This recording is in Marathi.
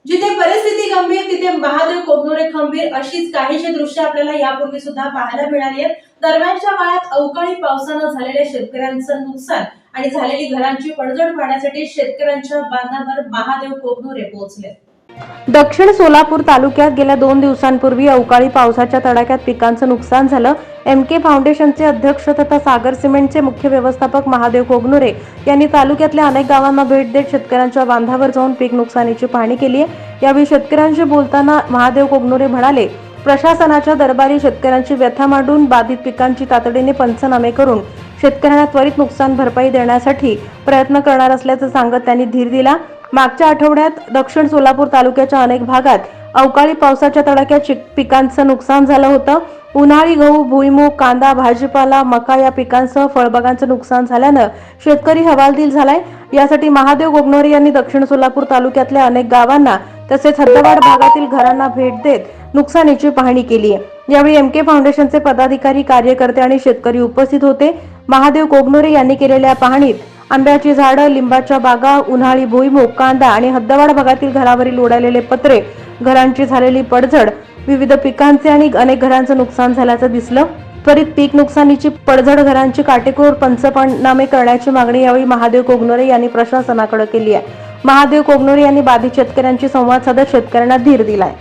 जिथे परिस्थिती गंभीर तिथे महादेव कोगनोरे खंबीर, अशीच काहीशी दृश्य आपल्याला यापूर्वी सुद्धा पाहायला मिळाली आहेत. दरम्यानच्या काळात अवकाळी पावसानं झालेल्या शेतकऱ्यांचं नुकसान आणि झालेली घरांची पडझड पाहण्यासाठी शेतकऱ्यांच्या बांधावर महादेव कोगनोरे पोहोचले. दक्षिण सोलापूर तालुक्यात गेल्या 2 दिवसांपूर्वी अवकाळी पावसाच्या तडाख्यात पिकांचं नुकसान झालं. एमके फाउंडेशनचे अध्यक्ष तथा सागर सिमेंटचे मुख्य व्यवस्थापक महादेव कोगनोरे यांनी तालुक्यातल्या अनेक गावांना भेट देत शेतकऱ्यांच्या बांधावर जाऊन पीक नुकसानीची पाहणी केली आहे. यावेळी शेतकऱ्यांशी बोलताना महादेव कोगनोरे म्हणाले, प्रशासनाच्या दरबारी शेतकऱ्यांची व्यथा मांडून बाधित पिकांची तातडीने पंचनामे करून शेतकऱ्यांना त्वरित नुकसान भरपाई देण्यासाठी प्रयत्न करणार असल्याचं सांगत त्यांनी धीर दिला. मागच्या आठवड्यात दक्षिण सोलापूर तालुक्याच्या अनेक भागात अवकाळी पावसाच्या तडाख्यात पिकांचं नुकसान झालं होतं. उन्हाळी गहू, भुईमूग, कांदा, भाजीपाला, मका या पिकांसह फळबागांचं नुकसान झाल्यानं शेतकरी हवालदिल झालाय. यासाठी महादेव कोगनोरे यांनी दक्षिण सोलापूर तालुक्यातल्या अनेक गावांना तसेच हद्दवाढ भागातील घरांना भेट देत नुकसानीची पाहणी केली आहे. यावेळी एमके फाउंडेशनचे पदाधिकारी, कार्यकर्ते आणि शेतकरी उपस्थित होते. महादेव कोगनोरे यांनी केलेल्या पाहणीत आंब्याची झाडं, लिंबाच्या बागा, उन्हाळी भुईमूग, कांदा आणि हद्दवाढ भागातील घरावरील उडालेले पत्रे, घरांची झालेली पडझड, विविध पिकांचे आणि अनेक घरांचं नुकसान झाल्याचं दिसलं. त्वरित पीक नुकसानीची पडझड, घरांची काटेकोर पंचनामे करण्याची मागणी यावेळी महादेव कोगनोरे यांनी प्रशासनाकडे केली आहे. महादेव कोगनोरे यांनी बाधित शेतकऱ्यांशी संवाद साधत शेतकऱ्यांना धीर दिलाय.